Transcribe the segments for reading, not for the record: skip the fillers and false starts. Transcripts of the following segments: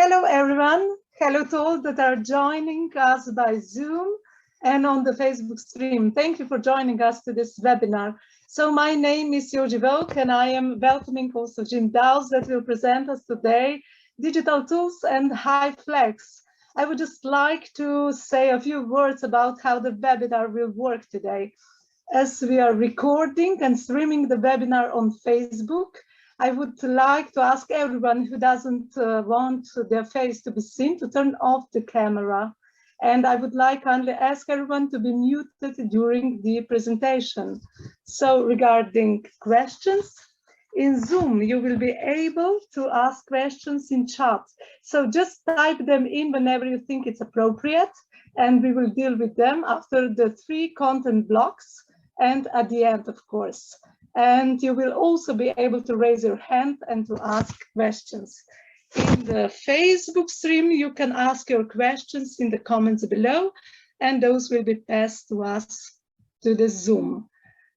Hello, everyone. Hello to all that are joining us by Zoom and on the Facebook stream. Thank you for joining us to this webinar. So my name is Jim Daus and I am welcoming also Jim Daus that will present us today, digital tools and HyFlex. I would just like to say a few words about how the webinar will work today. As we are recording and streaming the webinar on Facebook, I would like to ask everyone who doesn't want their face to be seen to turn off the camera. And I would like kindly ask everyone to be muted during the presentation. So regarding questions, in Zoom, you will be able to ask questions in chat. So just type them in whenever you think it's appropriate, and we will deal with them after the 3 content blocks and at the end, of course. And you will also be able to raise your hand and to ask questions. In the Facebook stream, you can ask your questions in the comments below, and those will be passed to us to the Zoom.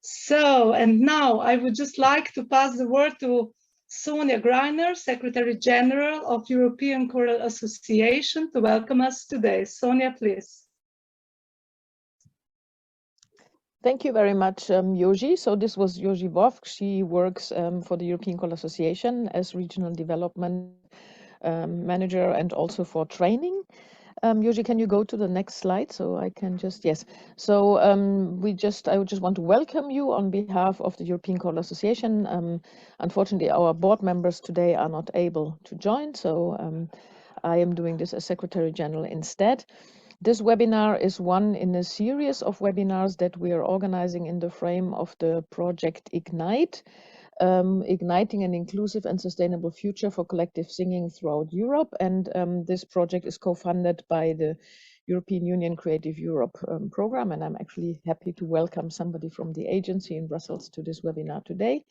So, and now I would just like to pass the word to Sonja Greiner, Secretary General of European Choral Association, to welcome us today. Sonja, please. Thank you very much, Joji. So this was Joji Wolf. She works for the European Choral Association as Regional Development Manager and also for training. Joji, can you go to the next slide so I can just, yes. So I would just want to welcome you on behalf of the European Choral Association. Unfortunately, our board members today are not able to join, so I am doing this as Secretary General instead. This webinar is one in a series of webinars that we are organizing in the frame of the project Ignite, igniting an inclusive and sustainable future for collective singing throughout Europe. And this project is co-funded by the European Union Creative Europe program. And I'm actually happy to welcome somebody from the agency in Brussels to this webinar today.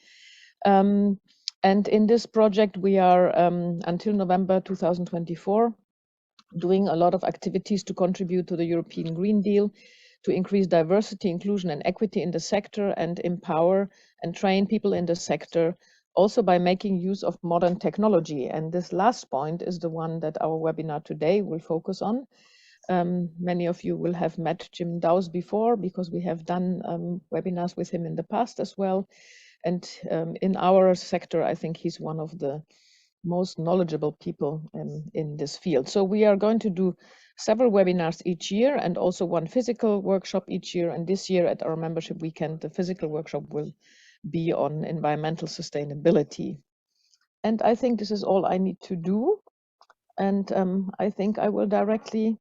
And in this project, we are until November 2024, doing a lot of activities to contribute to the European Green Deal, to increase diversity, inclusion, and equity in the sector, and empower and train people in the sector, also by making use of modern technology. And this last point is the one that our webinar today will focus on. Many of you will have met Jim Daus before, because we have done webinars with him in the past as well. And in our sector, I think he's one of the most knowledgeable people in this field. So we are going to do several webinars each year and also one physical workshop each year. And this year at our membership weekend, the physical workshop will be on environmental sustainability. And I think this is all I need to do. And I think I will directly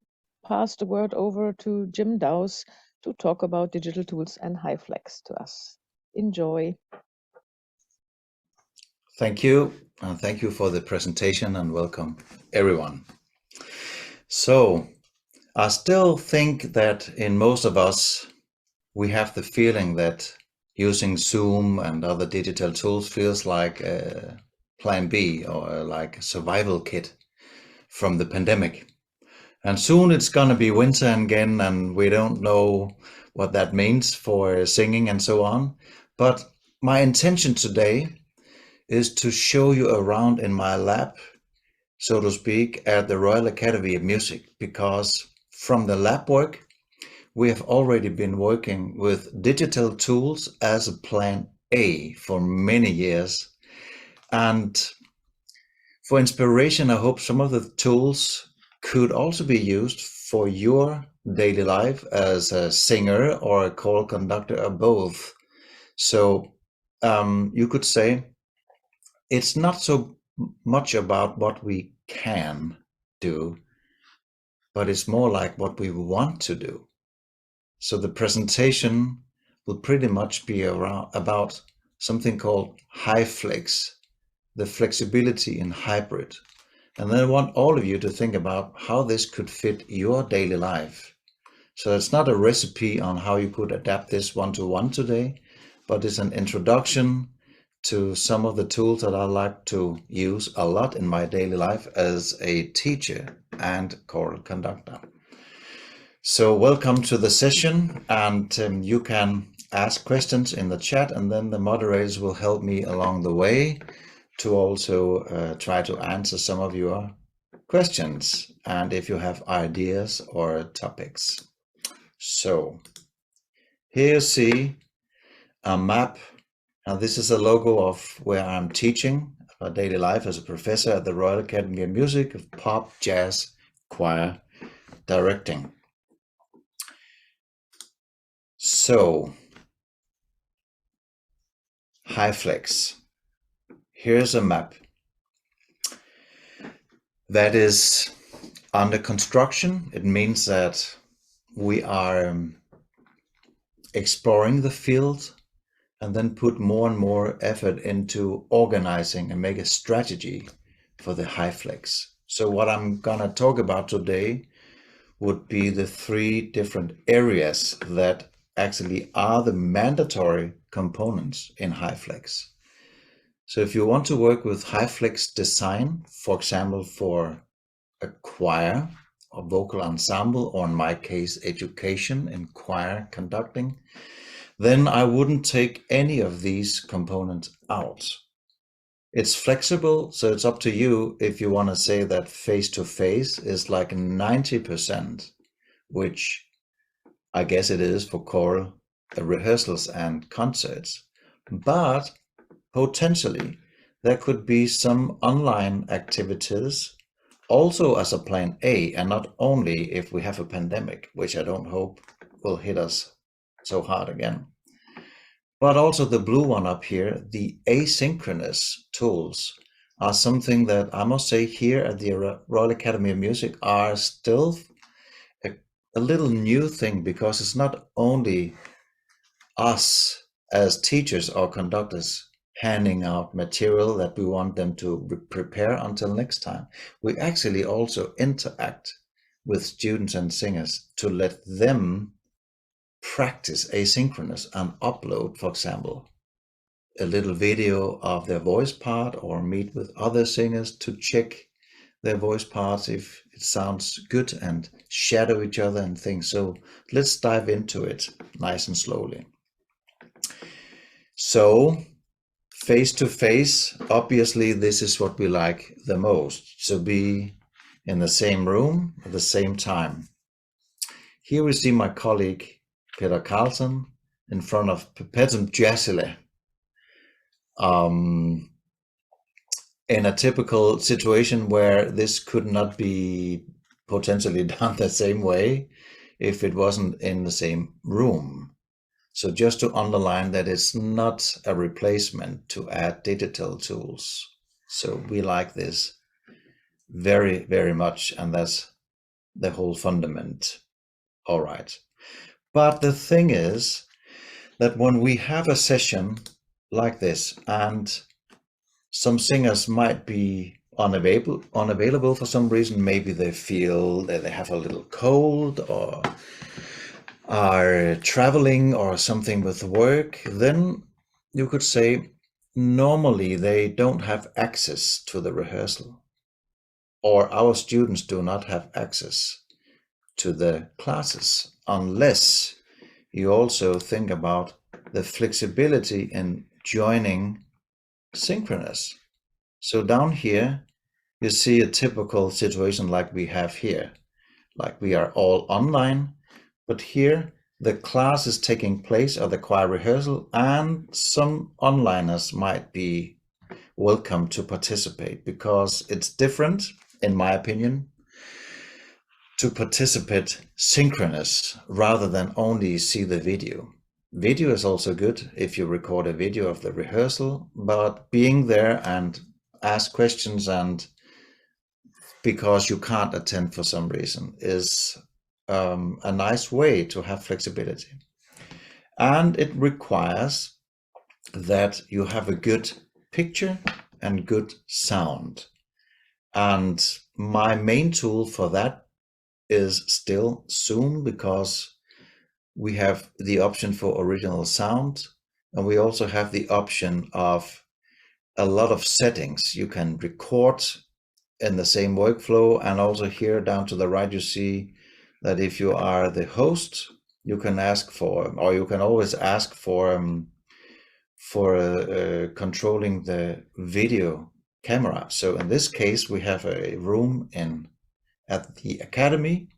pass the word over to Jim Daus to talk about digital tools and HyFlex to us. Enjoy. Thank you. And thank you for the presentation and welcome everyone. So I still think that in most of us, we have the feeling that using Zoom and other digital tools feels like a plan B or like a survival kit from the pandemic. And soon it's going to be winter again, and we don't know what that means for singing and so on. But my intention today is to show you around in my lab, so to speak, at the Royal Academy of Music, because from the lab work, we have already been working with digital tools as a plan A for many years. And for inspiration, I hope some of the tools could also be used for your daily life as a singer or a choral conductor or both. So you could say, it's not so much about what we can do, but it's more like what we want to do. So the presentation will pretty much be about something called HyFlex, the flexibility in hybrid. And then I want all of you to think about how this could fit your daily life. So it's not a recipe on how you could adapt this one-to-one today, but it's an introduction to some of the tools that I like to use a lot in my daily life as a teacher and choral conductor. So welcome to the session, and you can ask questions in the chat, and then the moderators will help me along the way to also try to answer some of your questions and if you have ideas or topics. So here you see a map. Now this is a logo of where I'm teaching my daily life as a professor at the Royal Academy of Music of Pop, Jazz, Choir, Directing. So HyFlex. Here's a map that is under construction. It means that we are exploring the field and then put more and more effort into organizing and make a strategy for the HyFlex. So what I'm gonna talk about today would be the 3 different areas that actually are the mandatory components in HyFlex. So if you want to work with HyFlex design, for example, for a choir or vocal ensemble, or in my case, education and choir conducting, then I wouldn't take any of these components out. It's flexible, so it's up to you if you want to say that face-to-face is like 90%, which I guess it is for choral rehearsals and concerts. But potentially, there could be some online activities also as a plan A, and not only if we have a pandemic, which I don't hope will hit us so hard again. But also the blue one up here, the asynchronous tools, are something that I must say here at the Royal Academy of Music are still a little new thing, because it's not only us as teachers or conductors handing out material that we want them to prepare until next time. We actually also interact with students and singers to let them practice asynchronous and upload, for example, a little video of their voice part, or meet with other singers to check their voice parts if it sounds good, and shadow each other and things. So let's dive into it nice and slowly. So face-to-face, obviously this is what we like the most, to be in the same room at the same time. Here we see my colleague Peter Carlson in front of Petum Jasile in a typical situation where this could not be potentially done the same way if it wasn't in the same room. So just to underline that it's not a replacement to add digital tools. So we like this very, very much, and that's the whole fundament. All right. But the thing is that when we have a session like this, and some singers might be unavailable for some reason, maybe they feel that they have a little cold, or are traveling, or something with work, then you could say normally they don't have access to the rehearsal, or our students do not have access to the classes, unless you also think about the flexibility in joining synchronous. So down here you see a typical situation like we have here, like we are all online, but here the class is taking place, or the choir rehearsal, and some onliners might be welcome to participate, because it's different, in my opinion, to participate synchronous rather than only see the video. Video is also good if you record a video of the rehearsal, but being there and ask questions, and because you can't attend for some reason, is a nice way to have flexibility. And it requires that you have a good picture and good sound. And my main tool for that is still Zoom, because we have the option for original sound, and we also have the option of a lot of settings. You can record in the same workflow, and also here down to the right you see that if you are the host, you can ask for, or you can always ask for controlling the video camera. So in this case, we have a room at the academy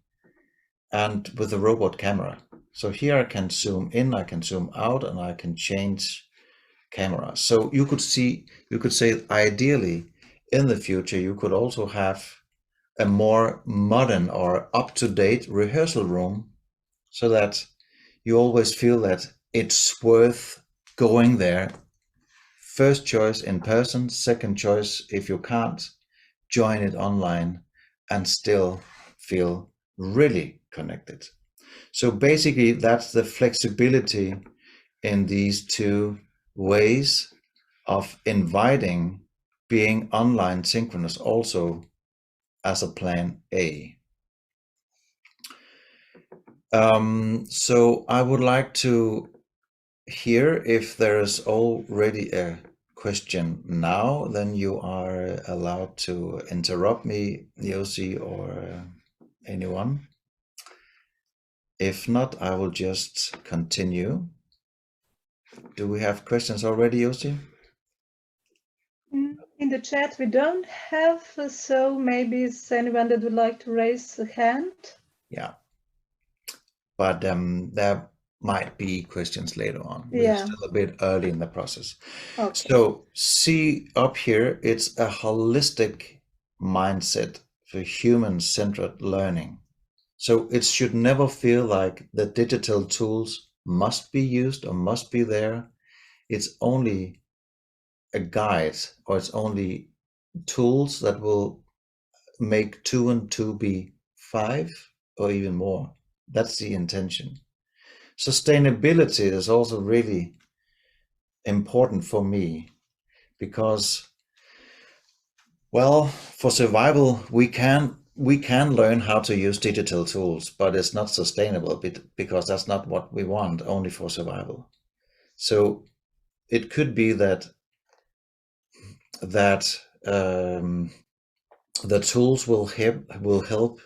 and with a robot camera. So here I can zoom in, I can zoom out, and I can change camera. So you could say ideally in the future, you could also have a more modern or up-to-date rehearsal room so that you always feel that it's worth going there. First choice in person, second choice if you can't, join it online and still feel really connected. So basically that's the flexibility in these two ways of inviting being online synchronous also as a plan A. So I would like to hear if there is already a question now, then you are allowed to interrupt me, Yossi, or anyone. If not, I will just continue. Do we have questions already, Yossi? In the chat we don't have, so maybe is anyone that would like to raise a hand? Yeah, but there might be questions later on. Yeah. We're still a bit early in the process. Okay. So see up here, it's a holistic mindset for human-centered learning. So it should never feel like the digital tools must be used or must be there. It's only a guide, or it's only tools that will make 2 and 2 be 5 or even more. That's the intention. Sustainability is also really important for me because, well, for survival, we can learn how to use digital tools, but it's not sustainable because that's not what we want, only for survival. So it could be that the tools will help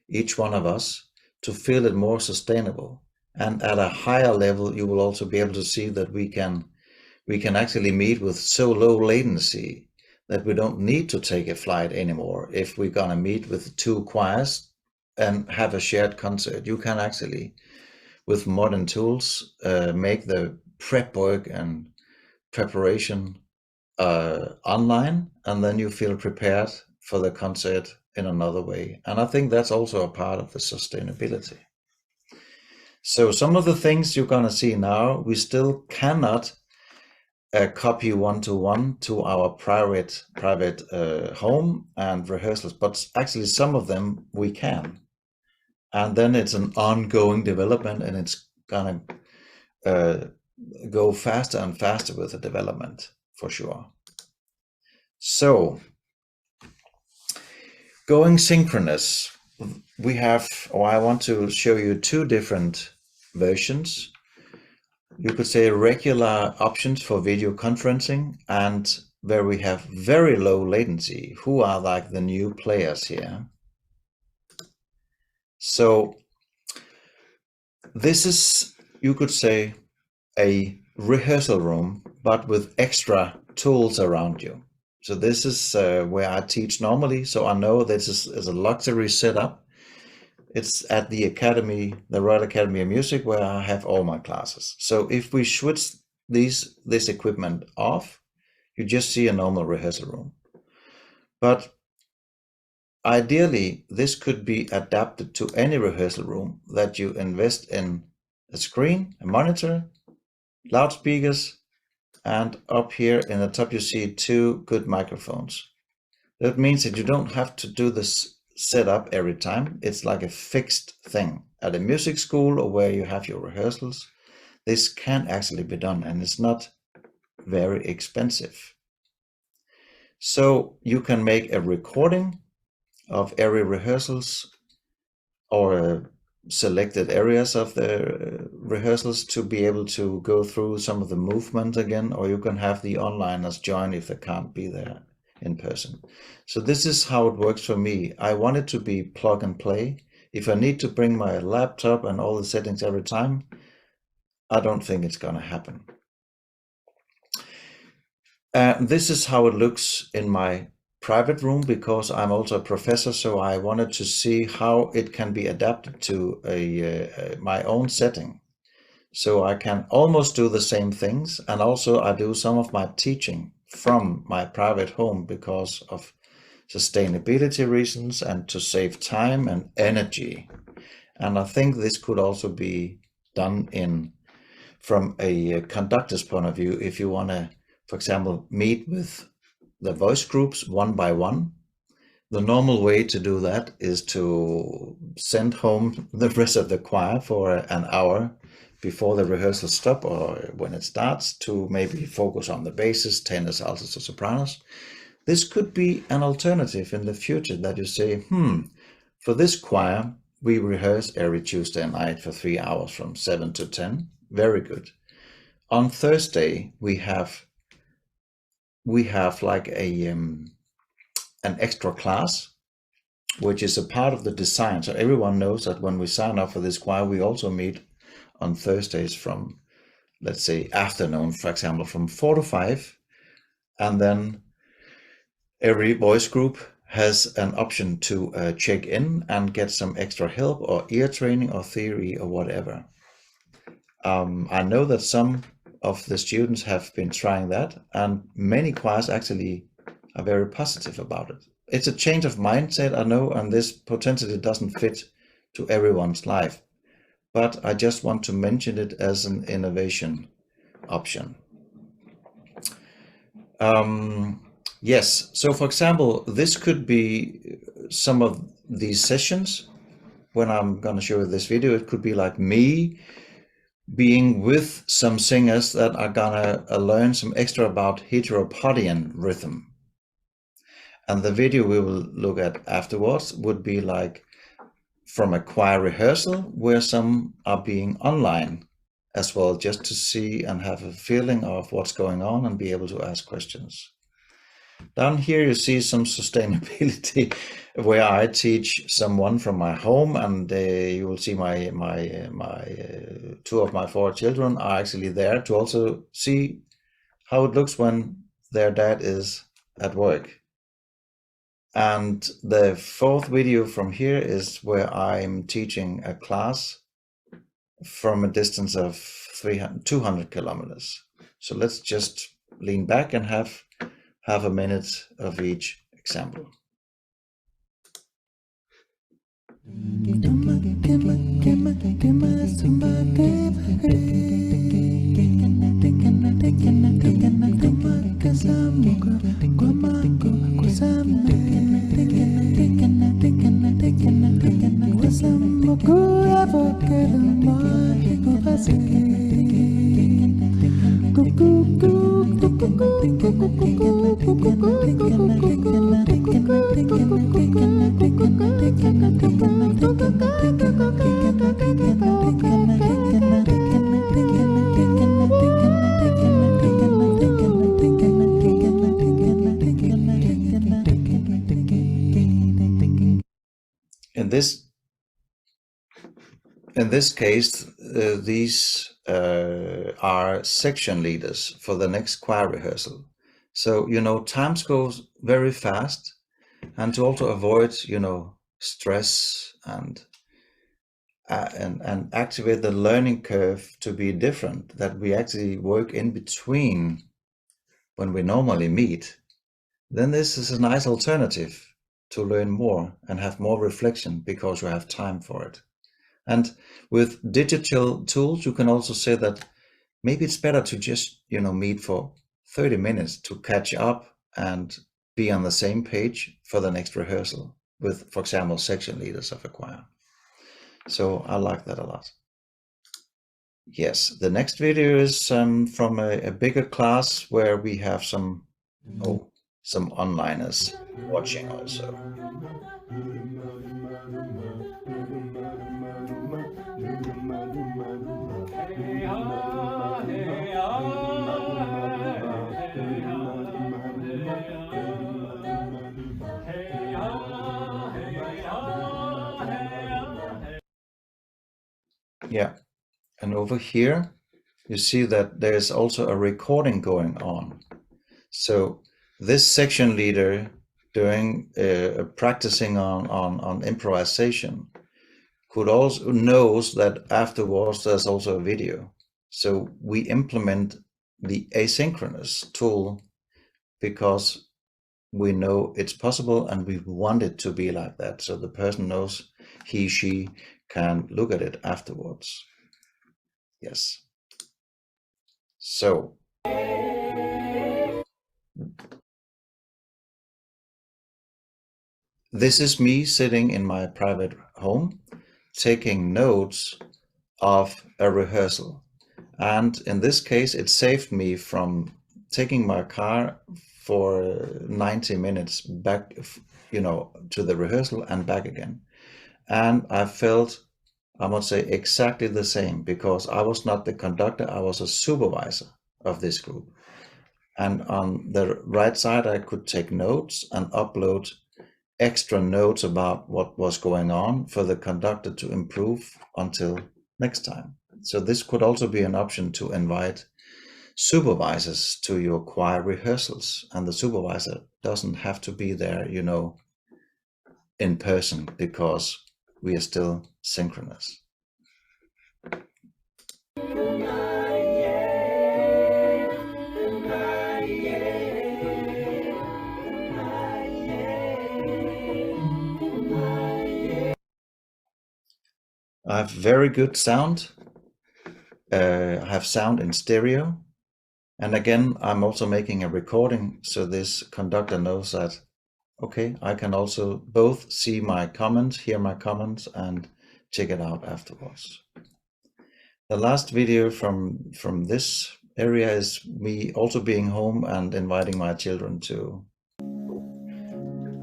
each one of us to feel it more sustainable. And at a higher level, you will also be able to see that we can actually meet with so low latency that we don't need to take a flight anymore. If we're gonna meet with 2 choirs and have a shared concert, you can actually, with modern tools, make the prep work and preparation online, and then you feel prepared for the concert in another way. And I think that's also a part of the sustainability. So some of the things you're gonna see now, we still cannot copy one-to-one to our private home and rehearsals, but actually some of them we can. And then it's an ongoing development, and it's gonna go faster and faster with the development for sure. So going synchronous, we have, or I want to show you 2 different versions. You could say regular options for video conferencing, and where we have very low latency, who are like the new players here. So this is, you could say, a rehearsal room, but with extra tools around you. So this is where I teach normally. So I know this is a luxury setup. It's at the Academy, the Royal Academy of Music, where I have all my classes. So if we switch this equipment off, you just see a normal rehearsal room. But ideally, this could be adapted to any rehearsal room that you invest in a screen, a monitor, loudspeakers, and up here in the top you see 2 good microphones. That means that you don't have to do this setup every time. It's like a fixed thing. At a music school or where you have your rehearsals, this can actually be done, and it's not very expensive. So you can make a recording of every rehearsals or selected areas of the rehearsals to be able to go through some of the movement again, or you can have the onliners join if they can't be there in person. So this is how it works for me. I want it to be plug and play. If I need to bring my laptop and all the settings every time, I don't think it's gonna happen. This is how it looks in my private room, because I'm also a professor, so I wanted to see how it can be adapted to my own setting. So I can almost do the same things, and also I do some of my teaching from my private home because of sustainability reasons and to save time and energy. And I think this could also be done from a conductor's point of view. If you want to, for example, meet with the voice groups one by one, the normal way to do that is to send home the rest of the choir for an hour before the rehearsal stop or when it starts, to maybe focus on the basses, tenors, altos, or sopranos. This could be an alternative in the future, that you say, for this choir, we rehearse every Tuesday night for 3 hours from 7 to 10. Very good. On Thursday, we have like an extra class, which is a part of the design. So everyone knows that when we sign up for this choir, we also meet on Thursdays from, let's say, afternoon, for example, from 4 to 5. And then every voice group has an option to check in and get some extra help or ear training or theory or whatever. I know that some of the students have been trying that, and many choirs actually are very positive about it. It's a change of mindset, I know, and this potentially doesn't fit to everyone's life, but I just want to mention it as an innovation option. Yes, so for example, this could be some of these sessions. When I'm going to show you this video, it could be like me being with some singers that are gonna learn some extra about heteropodian rhythm. And the video we will look at afterwards would be like from a choir rehearsal, where some are being online as well, just to see and have a feeling of what's going on and be able to ask questions. Down here you see some sustainability where I teach someone from my home, and you will see my two of my 4 children are actually there to also see how it looks when their dad is at work. And the 4th video from here is where I'm teaching a class from a distance of 200 kilometers. So let's just lean back and have a minute of each example. In this case, these are section leaders for the next choir rehearsal. So, time goes very fast, and to also avoid, stress and activate the learning curve to be different, that we actually work in between when we normally meet, then this is a nice alternative to learn more and have more reflection, because you have time for it. And with digital tools, you can also say that maybe it's better to just, meet for 30 minutes to catch up and be on the same page for the next rehearsal with, for example, section leaders of a choir. So I like that a lot. Yes, the next video is from a bigger class where we have some onliners watching also. Yeah, and over here you see that there's also a recording going on. So this section leader doing practicing on improvisation could also knows that afterwards there's also a video. So we implement the asynchronous tool because we know it's possible and we want it to be like that. So the person knows she can look at it afterwards. Yes. So this is me sitting in my private home, taking notes of a rehearsal. And in this case, it saved me from taking my car for 90 minutes back, to the rehearsal and back again. And I felt, I must say, exactly the same, because I was not the conductor, I was a supervisor of this group. And on the right side, I could take notes and upload extra notes about what was going on for the conductor to improve until next time. So this could also be an option to invite supervisors to your choir rehearsals, and the supervisor doesn't have to be there, in person, because we are still synchronous. I have very good sound. I have sound in stereo. And again, I'm also making a recording, so this conductor knows that, okay, I can also both see my comments, hear my comments, and check it out afterwards. The last video from this area is me also being home and inviting my children to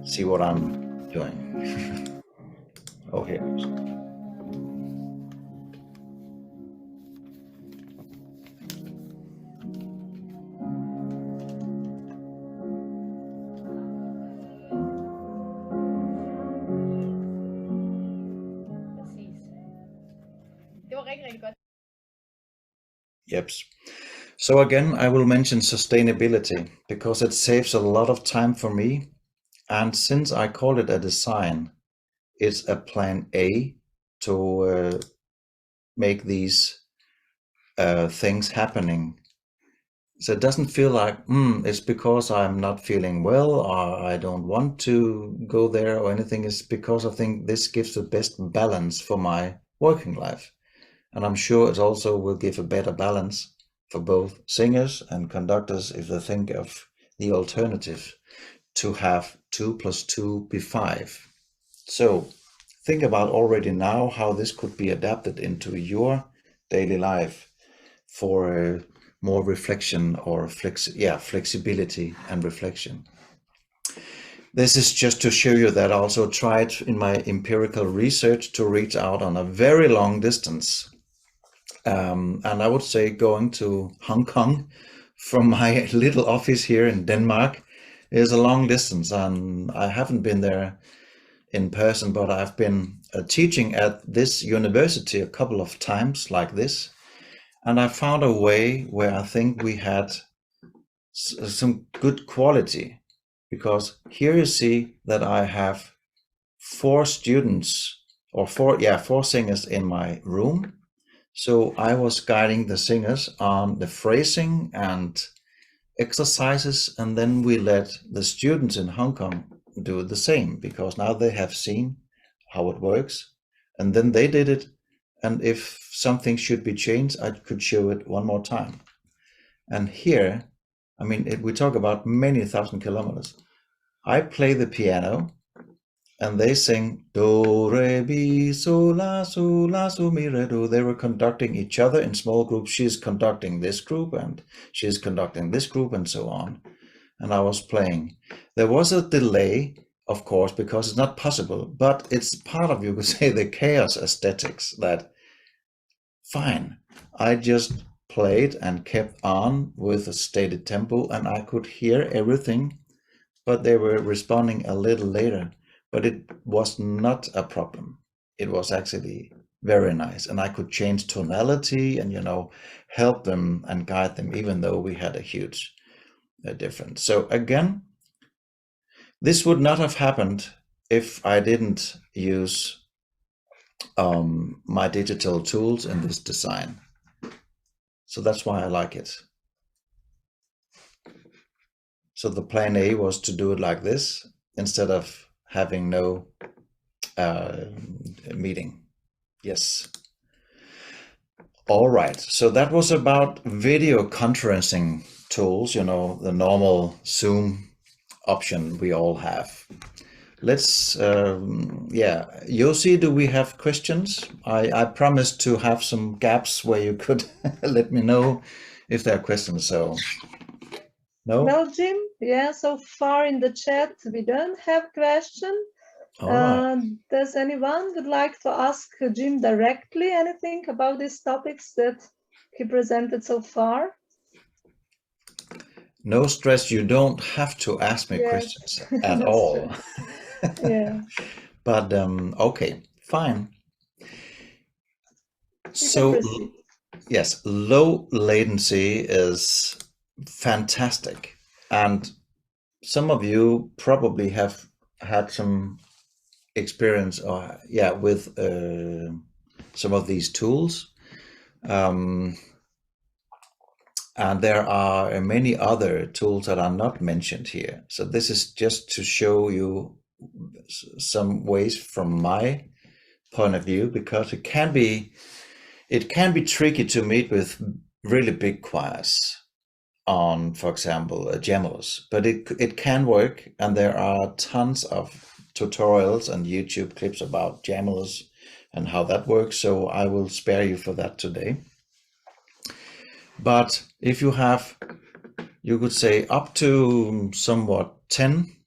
see what I'm doing. Oh, here it is. Yep. So again, I will mention sustainability because it saves a lot of time for me. And since I call it a design, it's a plan A to make these things happening. So it doesn't feel like, it's because I'm not feeling well or I don't want to go there or anything. It's because I think this gives the best balance for my working life. And I'm sure it also will give a better balance for both singers and conductors if they think of the alternative to have 2 + 2 be 5. So think about already now how this could be adapted into your daily life for more reflection or flexibility and reflection. This is just to show you that I also tried in my empirical research to reach out on a very long distance. And I would say going to Hong Kong from my little office here in Denmark is a long distance, and I haven't been there in person, but I've been teaching at this university a couple of times like this, and I found a way where I think we had some good quality, because here you see that I have 4 students or 4 singers in my room. So I was guiding the singers on the phrasing and exercises, and then we let the students in Hong Kong do the same, because now they have seen how it works, and then they did it, and if something should be changed, I could show it one more time. And here, I mean, we talk about many thousand kilometers. I play the piano, and they sing do, re, mi, so, la, mi, re, do. They were conducting each other in small groups. She's conducting this group and she's conducting this group and so on. And I was playing. There was a delay, of course, because it's not possible, but it's part of, you could say, the chaos aesthetics that, fine, I just played and kept on with a stated tempo and I could hear everything, but they were responding a little later. But it was not a problem. It was actually very nice. And I could change tonality and, help them and guide them, even though we had a huge different. So again, this would not have happened if I didn't use my digital tools in this design. So that's why I like it. So the plan A was to do it like this instead of having no meeting. Yes. All right. So that was about video conferencing tools, you know, the normal Zoom option we all have. Let's, Josi, do we have questions? I promised to have some gaps where you could let me know if there are questions. So, no? Well, Jim, yeah, so far in the chat, we don't have questions. All right. Does anyone would like to ask Jim directly anything about these topics that he presented so far? No stress, you don't have to ask me questions at all. Yeah. But okay, fine. So yes, low latency is fantastic. And some of you probably have had some experience with some of these tools. And there are many other tools that are not mentioned here. So this is just to show you some ways from my point of view, because it can be tricky to meet with really big choirs on, for example, Gemellus, but it can work, and there are tons of tutorials and YouTube clips about Gemellus and how that works, so I will spare you for that today. But if you have, you could say, up to somewhat 10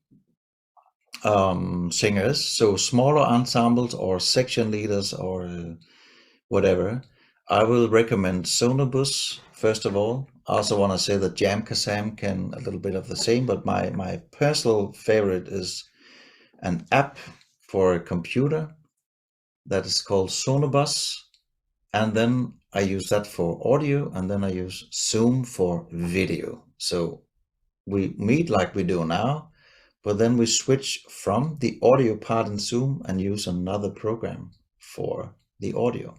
singers, so smaller ensembles or section leaders or whatever, I will recommend Sonobus first of all. I also want to say that Jamkasam can a little bit of the same, but my personal favorite is an app for a computer that is called Sonobus, and then I use that for audio, and then I use Zoom for video. So we meet like we do now, but then we switch from the audio part in Zoom and use another program for the audio.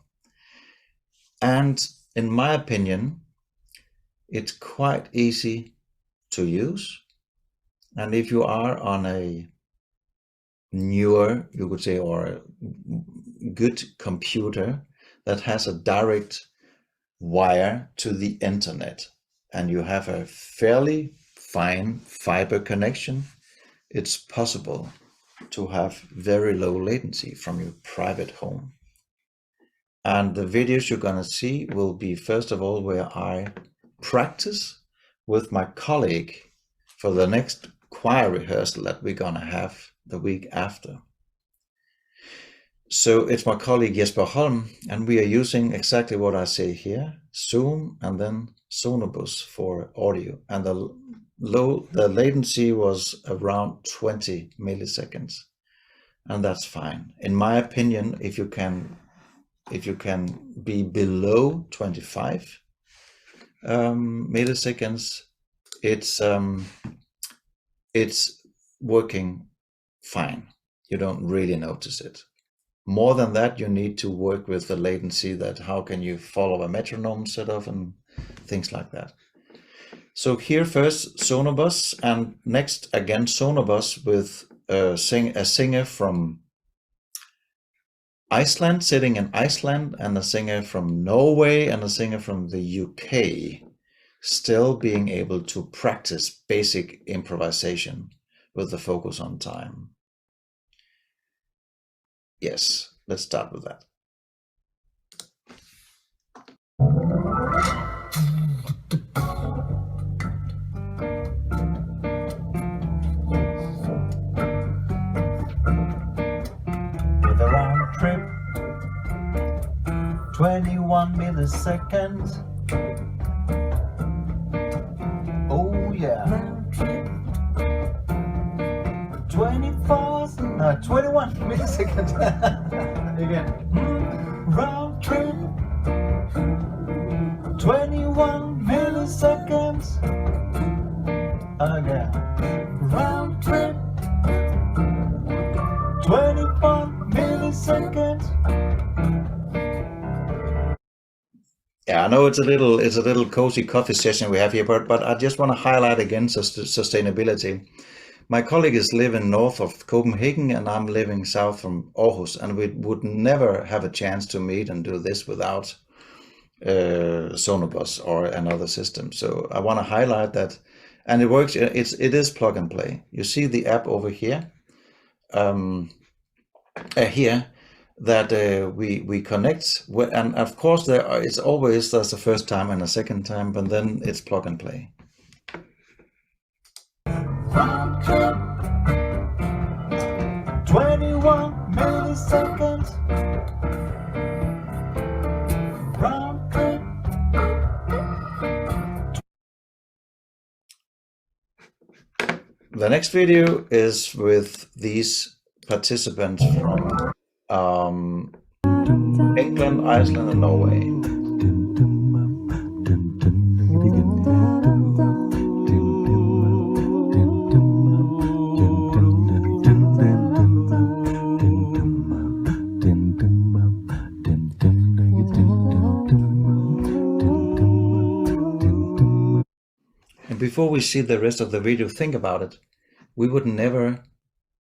And in my opinion, it's quite easy to use. And if you are on a newer, you could say, or a good computer that has a direct wire to the internet, and you have a fairly fine fiber connection, it's possible to have very low latency from your private home. And the videos you're going to see will be, first of all, where I practice with my colleague for the next choir rehearsal that we're going to have the week after. So it's my colleague Jesper Holm, and we are using exactly what I say here, Zoom and then Sonobus for audio. And the latency was around 20 milliseconds, and that's fine. In my opinion, if you can be below 25 milliseconds, it's working fine. You don't really notice it. More than that, you need to work with the latency, that how can you follow a metronome set of and things like that. So here first Sonobus, and next again Sonobus with a singer from Iceland, sitting in Iceland, and a singer from Norway and a singer from the UK, still being able to practice basic improvisation with the focus on time. Yes, let's start with that. With a round trip, 21 milliseconds. Oh yeah. Round trip. 21 milliseconds. Again. Round trip. 21 milliseconds. again. Round trip, 21 milliseconds. Yeah, I know it's a little cozy coffee session we have here, but I just want to highlight again sustainability. My colleague is living north of Copenhagen and I'm living south from Aarhus, and we would never have a chance to meet and do this without Sonobus or another system. So I want to highlight that, and it works. It is plug and play. You see the app over here, that we connect with, and of course there's a first time and a second time, but then it's plug and play. Round trip, 21 milliseconds. Round trip. The next video is with these participants from England, Iceland, and Norway. And before we see the rest of the video, think about it. We would never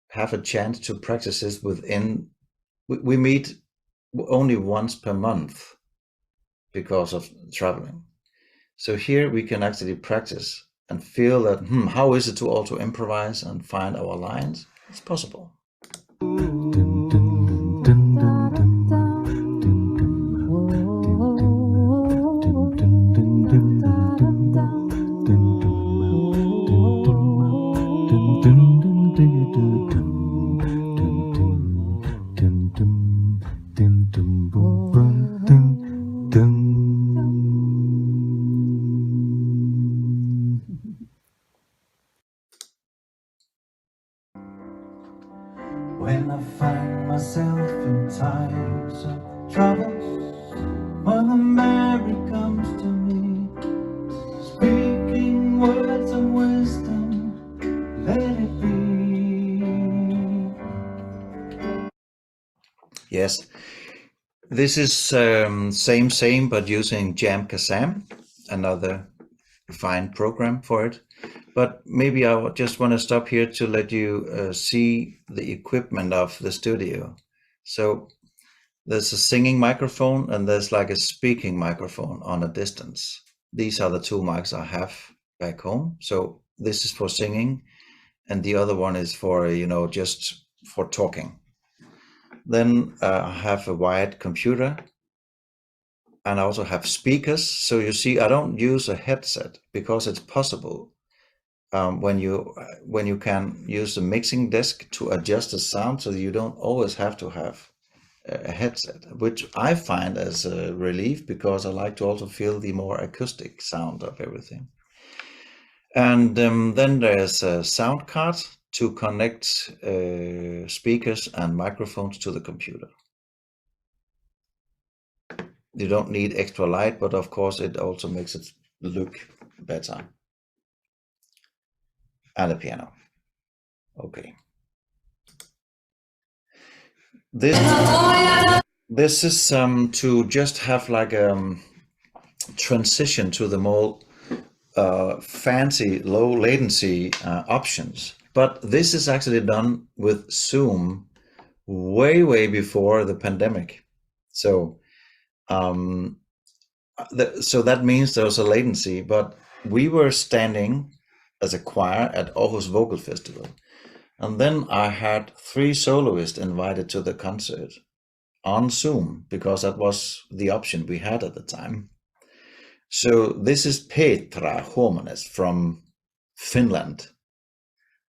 have a chance to practice this within. We meet only once per month because of traveling. So here we can actually practice and feel that, how is it to also improvise and find our lines? It's possible. When I find myself in times of troubles, Mother Mary comes to me, speaking words of wisdom, let it be. Yes, this is same, but using Jam Kazam, another fine program for it. But maybe I just want to stop here to let you see the equipment of the studio. So there's a singing microphone and there's like a speaking microphone on a distance. These are the two mics I have back home. So this is for singing and the other one is for, just for talking. Then I have a wired computer and I also have speakers. So you see, I don't use a headset because it's possible when you can use the mixing desk to adjust the sound, so you don't always have to have a headset, which I find as a relief because I like to also feel the more acoustic sound of everything. And then there's a sound card to connect speakers and microphones to the computer. You don't need extra light, but of course it also makes it look better. And a piano. Okay. This is to just have like a transition to the more fancy low latency options. But this is actually done with Zoom way before the pandemic. So so that means there's a latency, but we were standing as a choir at Aarhus Vocal Festival. And then I had 3 soloists invited to the concert on Zoom because that was the option we had at the time. So this is Petra Hormanes from Finland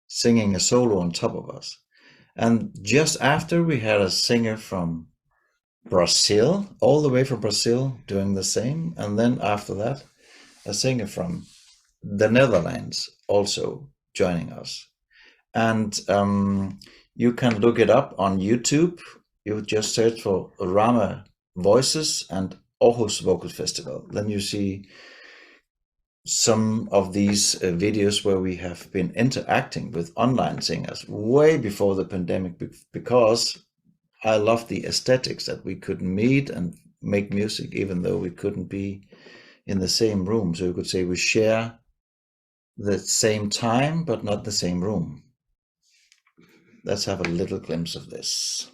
singing a solo on top of us. And just after we had a singer from Brazil, all the way from Brazil, doing the same. And then after that, a singer from the Netherlands also joining us. And you can look it up on YouTube. You just search for Rama Voices and Aarhus Vocal Festival. Then you see some of these videos where we have been interacting with online singers way before the pandemic, because I love the aesthetics that we could meet and make music even though we couldn't be in the same room. So you could say we share the same time but not the same room. Let's have a little glimpse of this.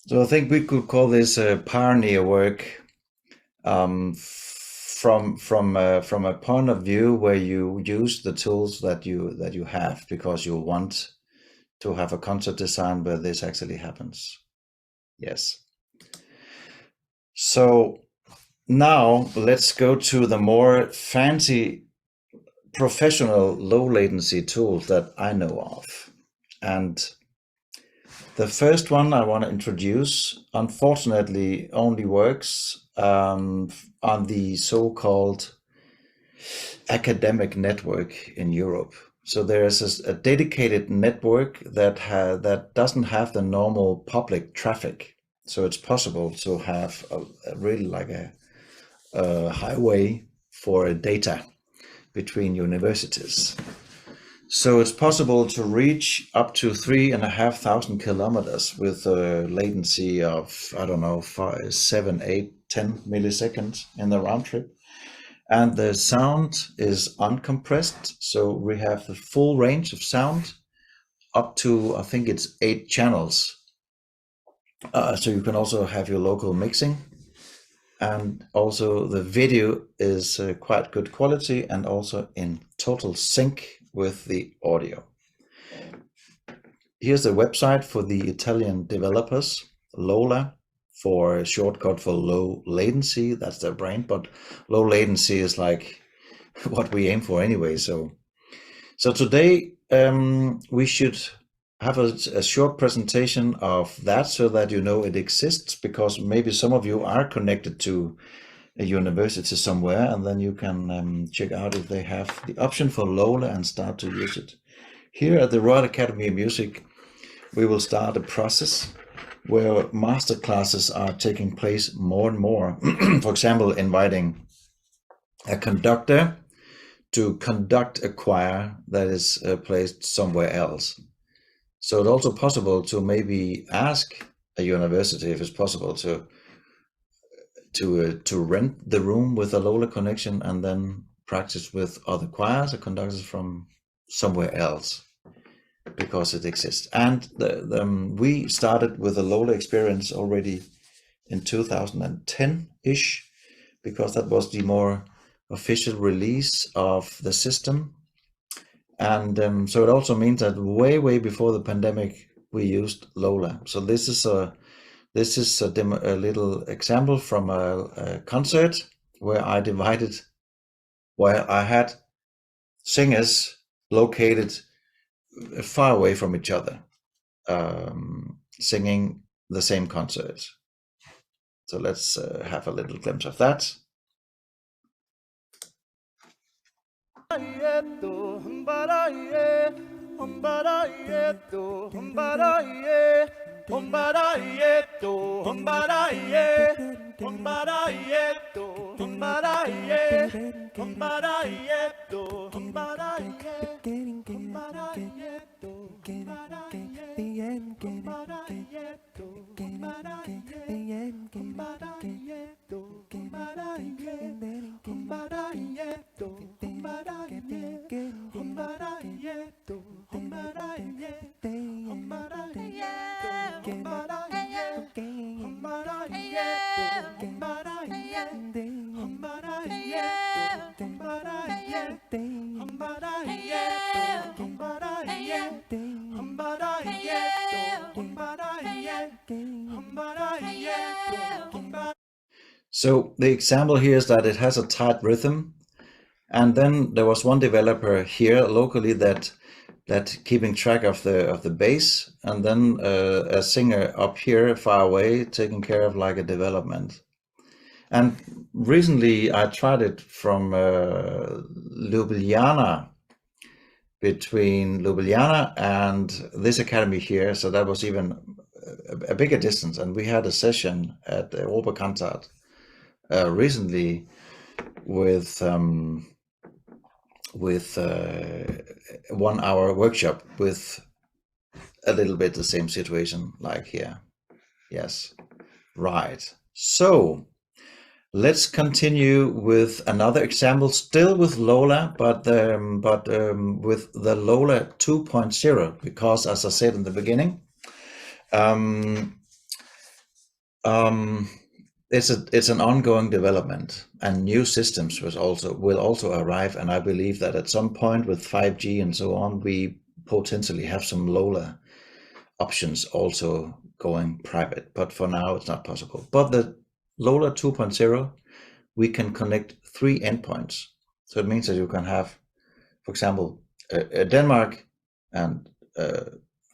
So I think we could call this pioneer work from a point of view where you use the tools that you have because you want to have a concert design where this actually happens. Yes. So now let's go to the more fancy professional low latency tools that I know of. And the first one I want to introduce, unfortunately, only works on the so-called academic network in Europe. So there is a dedicated network that doesn't have the normal public traffic. So it's possible to have a really like a highway for data between universities. So it's possible to reach up to 3,500 kilometers with a latency of, I don't know, 5, 7, 8, 10 milliseconds in the round trip. And the sound is uncompressed. So we have the full range of sound up to, I think it's 8 channels. So you can also have your local mixing. And also the video is quite good quality and also in total sync with the audio. Here's the website for the Italian developers, Lola, for a shortcut for low latency. That's their brand, but low latency is like what we aim for anyway. So today we should have a short presentation of that so that you know it exists, because maybe some of you are connected to a university somewhere, and then you can check out if they have the option for Lola and start to use it. Here at the Royal Academy of Music, we will start a process where master classes are taking place more and more. For example, inviting a conductor to conduct a choir that is placed somewhere else. So it's also possible to maybe ask a university if it's possible to rent the room with a Lola connection and then practice with other choirs or conductors from somewhere else, because it exists. And we started with a Lola experience already in 2010-ish, because that was the more official release of the system. And so it also means that way before the pandemic we used Lola. So this is a little example from a concert where I had singers located far away from each other, singing the same concert. So let's have a little glimpse of that. So the example here is that it has a tight rhythm, and then there was one developer here locally that keeping track of the bass, and then a singer up here far away taking care of like a development. And recently I tried it from Ljubljana, between Ljubljana and this academy here, so that was even a bigger distance. And we had a session at the Oberkantat recently with 1 hour workshop with a little bit the same situation like here. Yes, right. So let's continue with another example, still with Lola, but with the Lola 2.0, because as I said in the beginning, it's an ongoing development, and new systems will also arrive. And I believe that at some point with 5G and so on, we potentially have some Lola options also going private. But for now, it's not possible. But the Lola 2.0, we can connect 3 endpoints. So it means that you can have, for example, Denmark and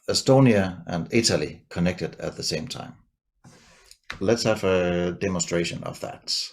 Estonia and Italy connected at the same time. Let's have a demonstration of that.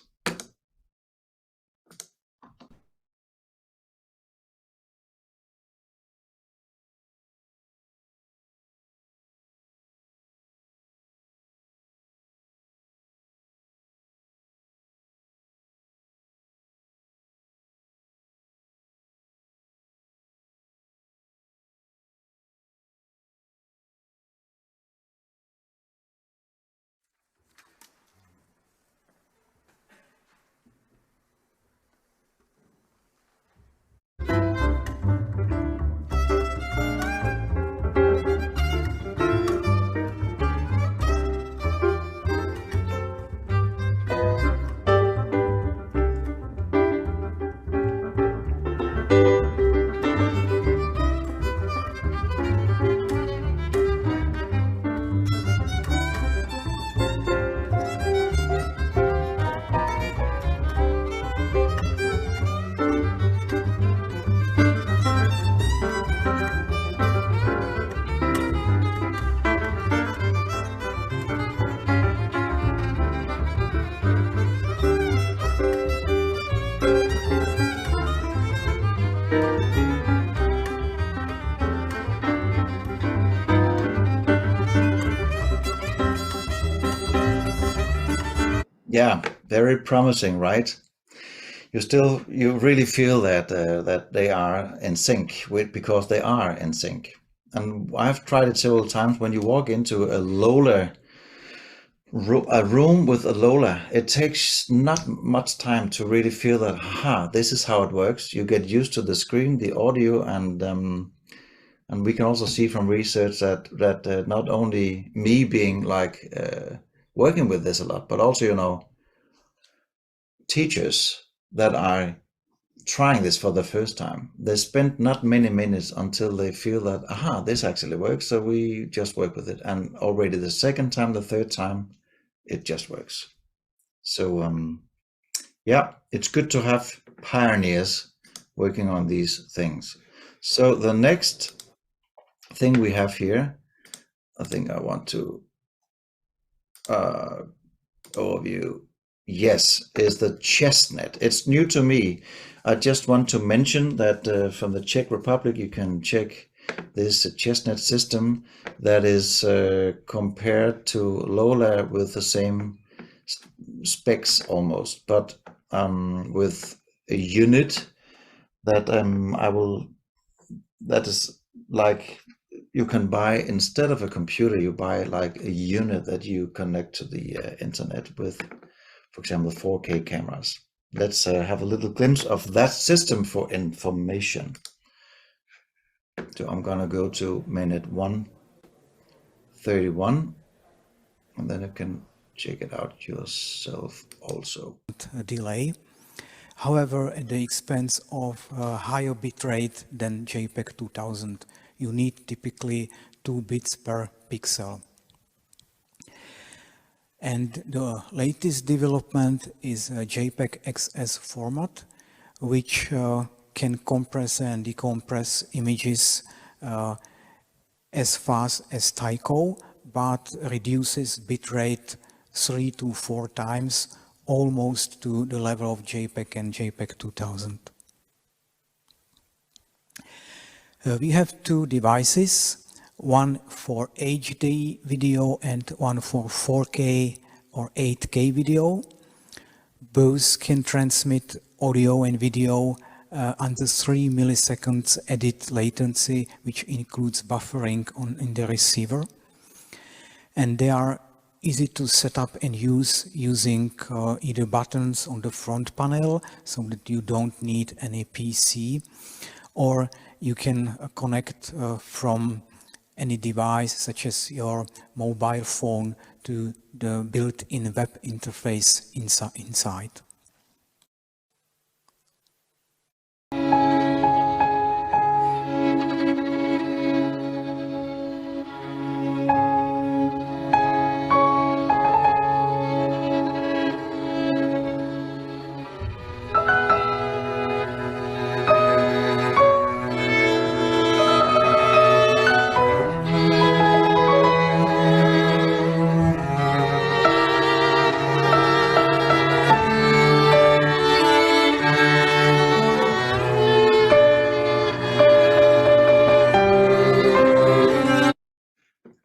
Yeah, very promising, right? You really feel that that they are in sync because they are in sync. And I've tried it several times. When you walk into a room with a Lola, it takes not much time to really feel that, this is how it works. You get used to the screen, the audio, and we can also see from research that not only me being like working with this a lot, but also teachers that are trying this for the first time, they spend not many minutes until they feel that this actually works, so we just work with it, and already the second time, the third time, it just works. So yeah, it's good to have pioneers working on these things. So the next thing we have here, I think I want to overview. Yes, is the chestnut. It's new to me. I just want to mention that from the Czech Republic, you can check this chestnut system that is compared to Lola with the same specs almost, but with a unit that that is like you can buy, instead of a computer, you buy like a unit that you connect to the internet with, for example, 4K cameras. Let's have a little glimpse of that system for information. So I'm gonna go to minute 1:31, and then you can check it out yourself also. Delay, however, at the expense of higher bitrate than JPEG 2000. You need typically 2 bits per pixel. And the latest development is a JPEG XS format, which can compress and decompress images as fast as Tyco, but reduces bitrate 3 to 4 times, almost to the level of JPEG and JPEG 2000. We have two devices, one for HD video and one for 4K or 8K video. Both can transmit audio and video under 3 milliseconds edit latency, which includes buffering in the receiver. And they are easy to set up and use using either buttons on the front panel, so that you don't need any PC, or you can connect from any device, such as your mobile phone, to the built-in web interface inside.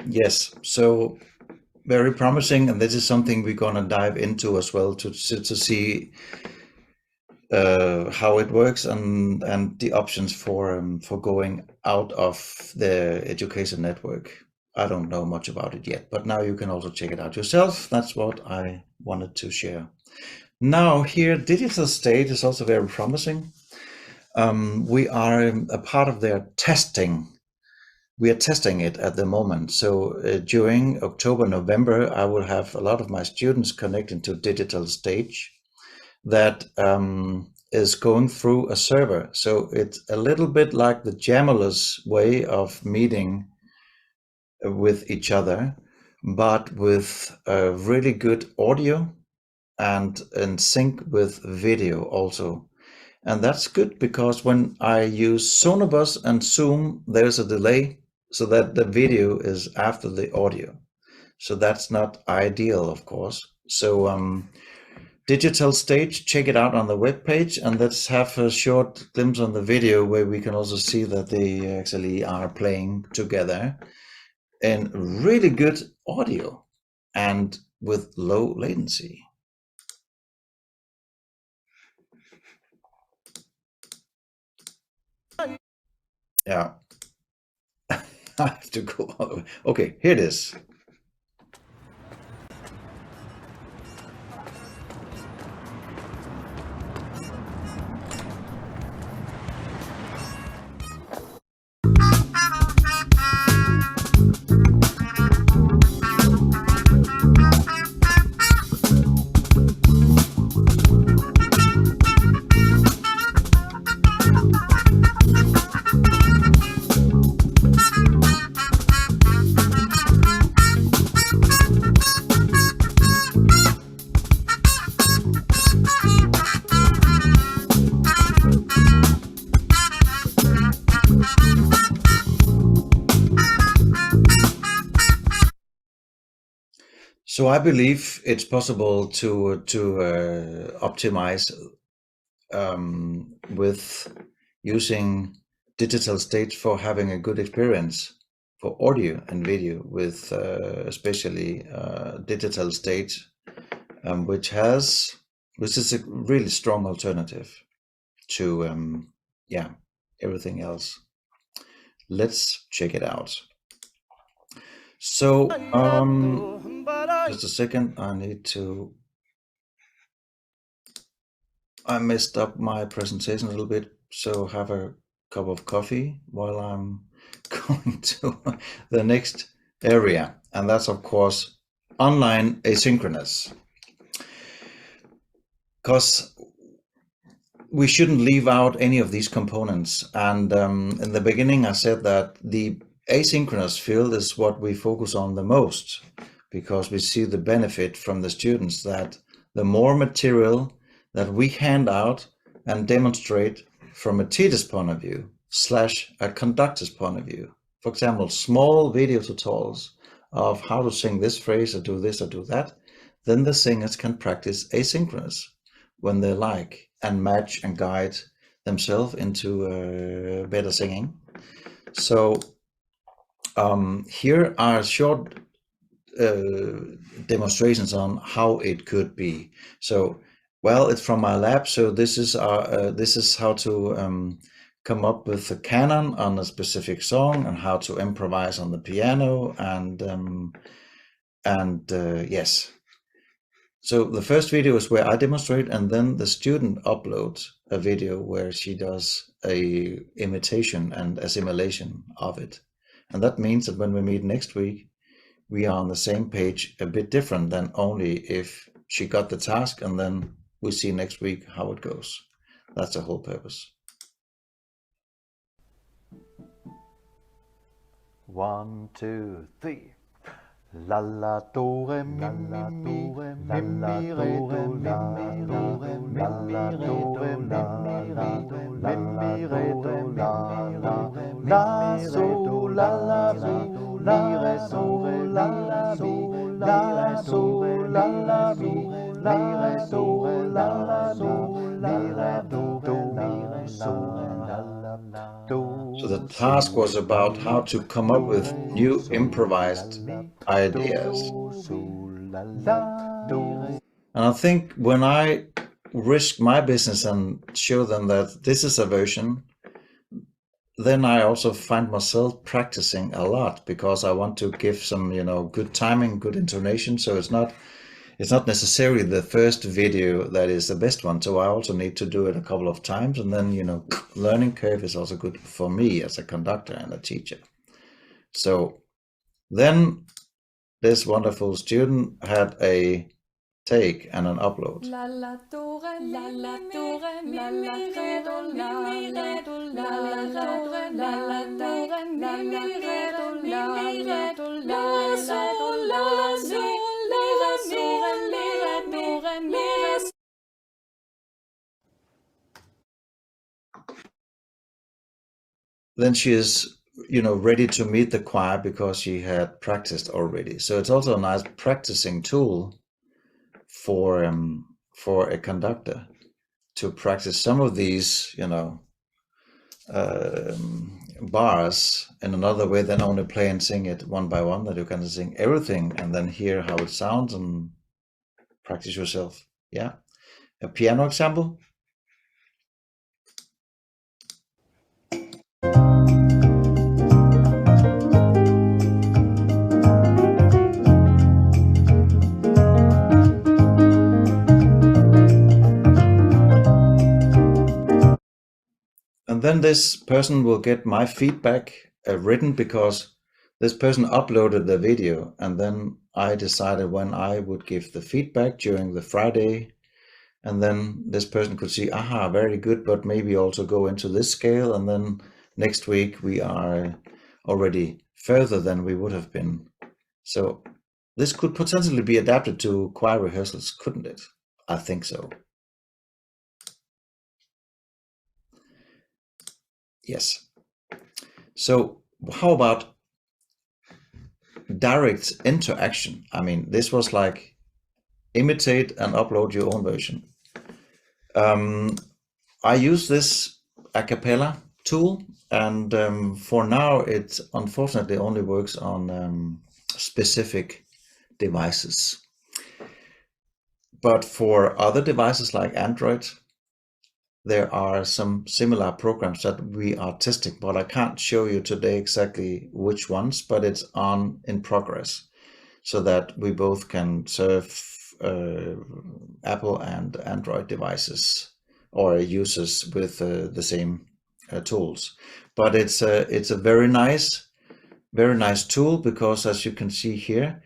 Yes, so very promising, and this is something we're going to dive into as well to see how it works and the options for going out of the education network. I don't know much about it yet, but now you can also check it out yourself. That's what I wanted to share. Now here, Digital State is also very promising. We are a part of their testing. We are testing it at the moment. So during October, November, I will have a lot of my students connecting to Digital Stage that is going through a server. So it's a little bit like the Jammerless way of meeting with each other, but with really good audio and in sync with video also. And that's good because when I use Sonobus and Zoom, there's a delay so that the video is after the audio. So that's not ideal, of course. So Digital Stage, check it out on the webpage, and let's have a short glimpse on the video where we can also see that they actually are playing together in really good audio and with low latency. Yeah, I have to go all the way. Okay, here it is. So I believe it's possible to optimize with using Digital Stage for having a good experience for audio and video with especially Digital Stage, which is a really strong alternative to everything else. Let's check it out. So just a second, I messed up my presentation a little bit, so have a cup of coffee while I'm going to the next area, and that's of course online asynchronous. Because we shouldn't leave out any of these components, and in the beginning I said that the asynchronous field is what we focus on the most, because we see the benefit from the students that the more material that we hand out and demonstrate from a teacher's point of view / a conductor's point of view. For example, small video tutorials of how to sing this phrase or do this or do that, then the singers can practice asynchronous when they like and match and guide themselves into better singing. So here are short demonstrations on how it could be. So, well, it's from my lab. So this is how to come up with a canon on a specific song and how to improvise on the piano and yes. So the first video is where I demonstrate, and then the student uploads a video where she does a imitation and assimilation of it. And that means that when we meet next week, we are on the same page, a bit different than only if she got the task and then we see next week how it goes. That's the whole purpose. 1, 2, 3. La la do re mi mi mi mi mi re do la do re mi mi re do la mi mi re do la so la la so la re so la la so la so la la so la re so la la so la la do mi re so la la do. So the task was about how to come up with new improvised ideas. And I think when I risk my business and show them that this is a version, then I also find myself practicing a lot because I want to give some, good timing, good intonation. So it's not necessarily the first video that is the best one. So I also need to do it a couple of times, and then, learning curve is also good for me as a conductor and a teacher. So then this wonderful student had a take and an upload. Then she is, ready to meet the choir because she had practiced already. So it's also a nice practicing tool for a conductor to practice some of these, bars in another way than only play and sing it one by one, that you can sing everything and then hear how it sounds and practice yourself. Yeah. A piano example. And then this person will get my feedback written, because this person uploaded the video, and then I decided when I would give the feedback during the Friday, and then this person could see, aha, very good, but maybe also go into this scale, and then next week we are already further than we would have been. So this could potentially be adapted to choir rehearsals, couldn't it? I think so. Yes. So how about direct interaction? I mean, this was like imitate and upload your own version. I use this a cappella tool, and for now it unfortunately only works on specific devices. But for other devices like Android, there are some similar programs that we are testing, but I can't show you today exactly which ones, but it's in progress, so that we both can serve Apple and Android devices or users with the same tools. But it's a very nice tool, because as you can see here,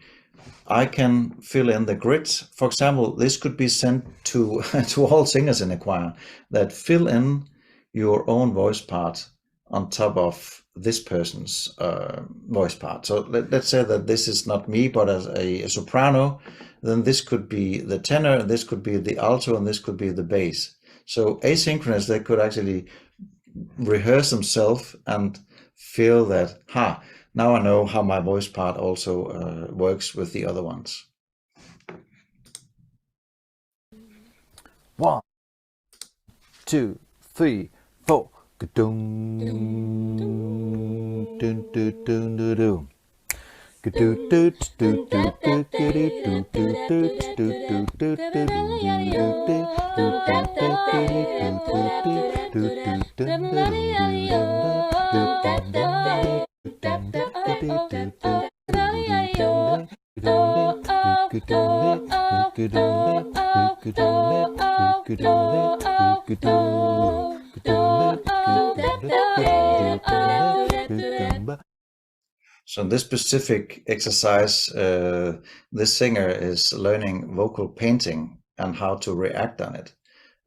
I can fill in the grids. For example, this could be sent to all singers in a choir, that fill in your own voice part on top of this person's voice part. So let's say that this is not me, but as a soprano, then this could be the tenor, this could be the alto, and this could be the bass. So asynchronous, they could actually rehearse themselves and feel that, now I know how my voice part also works with the other ones. 1, 2, 3, 4. So in this specific exercise, this singer is learning vocal painting and how to react on it.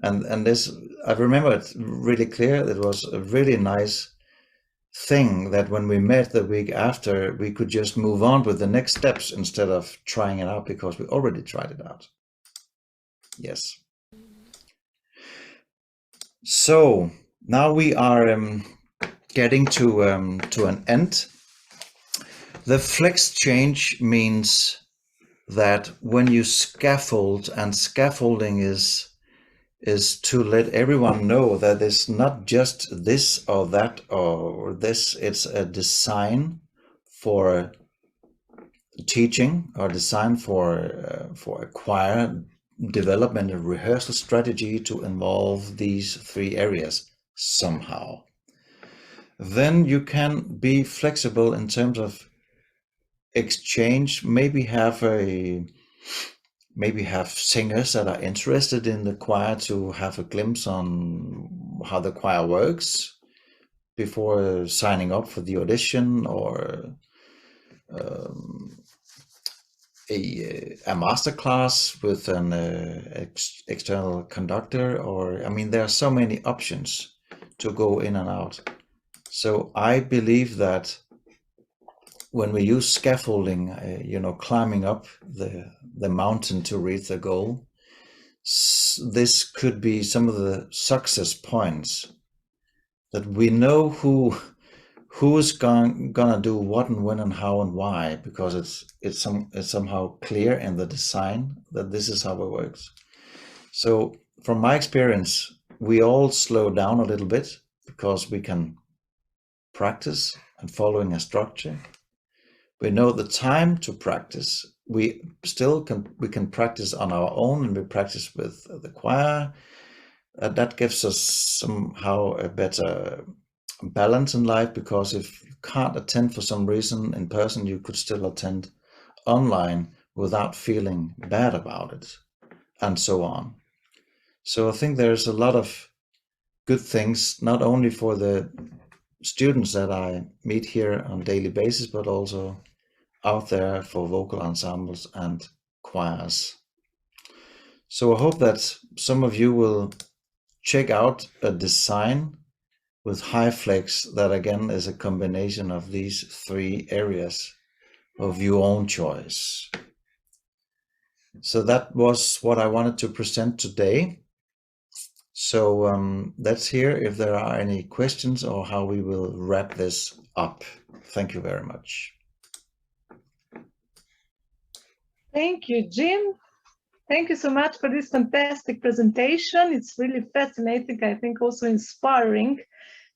And this, I remember it really clear. It was a really nice thing that when we met the week after, we could just move on with the next steps instead of trying it out because we already tried it out. Yes. So now we are getting to an end. The flex change means that when you scaffold, and scaffolding is to let everyone know that it's not just this or that or this, it's a design for teaching or design for a choir development and rehearsal strategy to involve these three areas somehow. Then you can be flexible in terms of exchange, maybe have singers that are interested in the choir to have a glimpse on how the choir works before signing up for the audition, or a master class with an external conductor, or I mean, there are so many options to go in and out. So I believe that when we use scaffolding, climbing up the mountain to reach the goal, this could be some of the success points that we know who's gonna do what and when and how and why, because it's somehow clear in the design that this is how it works. So from my experience, we all slow down a little bit because we can practice and following a structure. We know the time to practice. We can practice on our own, and we practice with the choir. That gives us somehow a better balance in life, because if you can't attend for some reason in person, you could still attend online without feeling bad about it, and so on. So I think there's a lot of good things, not only for the students that I meet here on a daily basis, but also out there for vocal ensembles and choirs. So I hope that some of you will check out a design with HyFlex that again is a combination of these three areas of your own choice. So that was what I wanted to present today. So let's hear if there are any questions or how we will wrap this up. Thank you very much. Thank you, Jim. Thank you so much for this fantastic presentation. It's really fascinating, I think also inspiring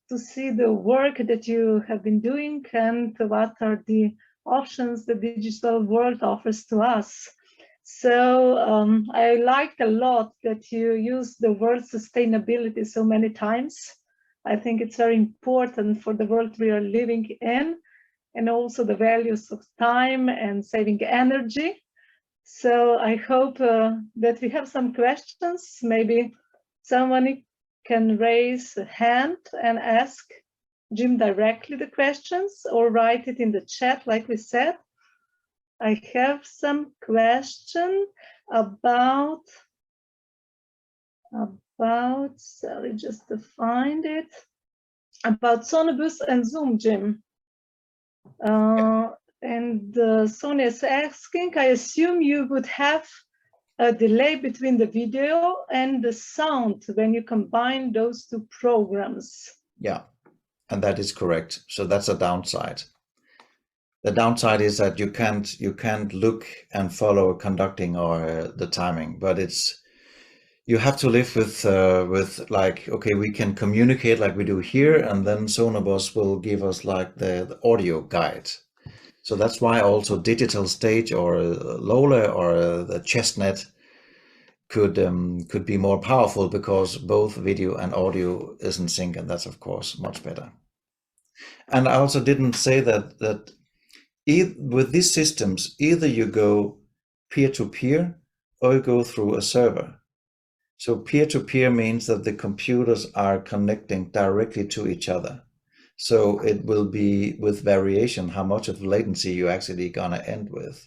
to see the work that you have been doing and what are the options the digital world offers to us. So I liked a lot that you use the word sustainability so many times. I think it's very important for the world we are living in, and also the values of time and saving energy. So I hope that we have some questions. Maybe someone can raise a hand and ask Jim directly the questions, or write it in the chat like we said. I have some question about, sorry, just to find it. about Sonobus and Zoom, Jim. And Sonia is asking, I assume you would have a delay between the video and the sound when you combine those two programs. Yeah, and that is correct. So that's a downside. The downside is that you can't look and follow conducting or the timing, but you have to live with like, okay, we can communicate like we do here, and then Sonobus will give us like the audio guide. So that's why also digital stage or Lola or the Chestnut could be more powerful, because both video and audio is in sync, and that's of course much better. And I also didn't say that with these systems, either you go peer-to-peer or you go through a server. So peer-to-peer means that the computers are connecting directly to each other. So it will be with variation how much of latency you actually gonna end with.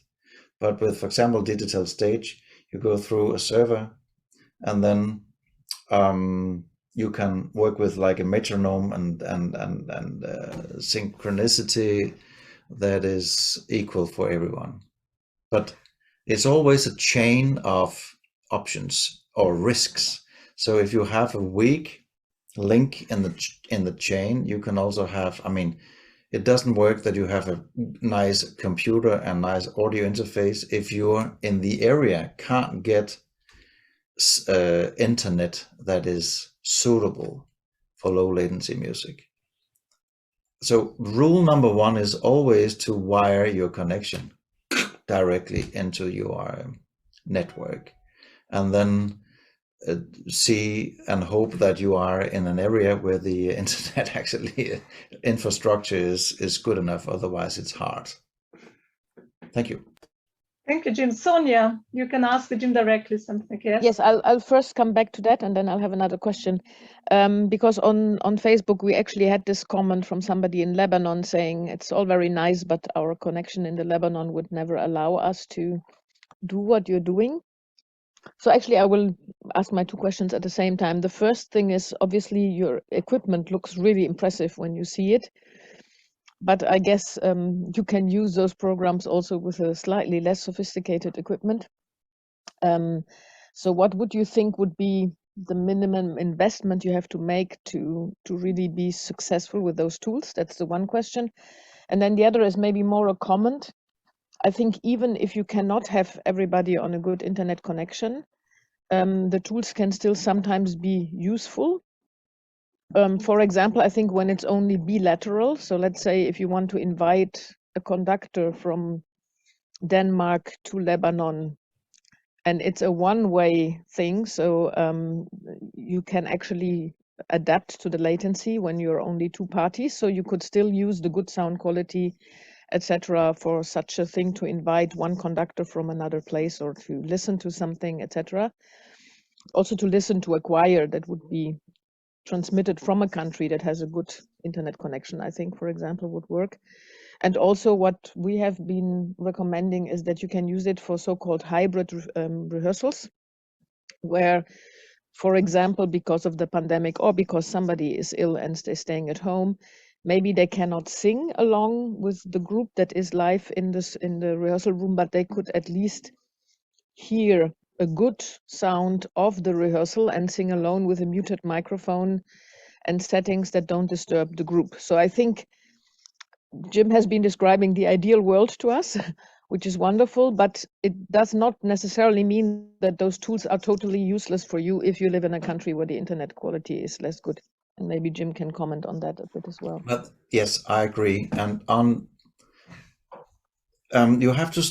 But with, for example, digital stage, you go through a server, and then you can work with like a metronome and synchronicity that is equal for everyone. But it's always a chain of options or risks. So if you have a weak link in the chain, you can also have, I mean, it doesn't work that you have a nice computer and nice audio interface if you're in the area can't get internet that is suitable for low latency music. So rule number one is always to wire your connection directly into your network, and then see and hope that you are in an area where the internet actually infrastructure is good enough. Otherwise it's hard. Thank you. Thank you, Jim. Sonia, you can ask Jim directly something. Yes. Yes, I'll first come back to that, and then I'll have another question. Because on Facebook we actually had this comment from somebody in Lebanon saying it's all very nice, but our connection in the Lebanon would never allow us to do what you're doing. So actually I will ask my two questions at the same time. The first thing is, obviously your equipment looks really impressive when you see it, but I guess you can use those programs also with a slightly less sophisticated equipment. So what would you think would be the minimum investment you have to make to really be successful with those tools? That's the one question. And then the other is maybe more a comment. I think even if you cannot have everybody on a good internet connection, the tools can still sometimes be useful. For example, I think when it's only bilateral, so let's say if you want to invite a conductor from Denmark to Lebanon, and it's a one-way thing, so you can actually adapt to the latency when you're only two parties, so you could still use the good sound quality, etc., for such a thing, to invite one conductor from another place or to listen to something, etc. Also to listen to a choir that would be transmitted from a country that has a good internet connection, I think, for example, would work. And also what we have been recommending is that you can use it for so-called hybrid rehearsals, where, for example, because of the pandemic or because somebody is ill and they're staying at home, maybe they cannot sing along with the group that is live in the rehearsal room, but they could at least hear a good sound of the rehearsal and sing alone with a muted microphone and settings that don't disturb the group. So I think Jim has been describing the ideal world to us, which is wonderful, but it does not necessarily mean that those tools are totally useless for you if you live in a country where the internet quality is less good. And maybe Jim can comment on that a bit as well. But yes, I agree. And on you have to,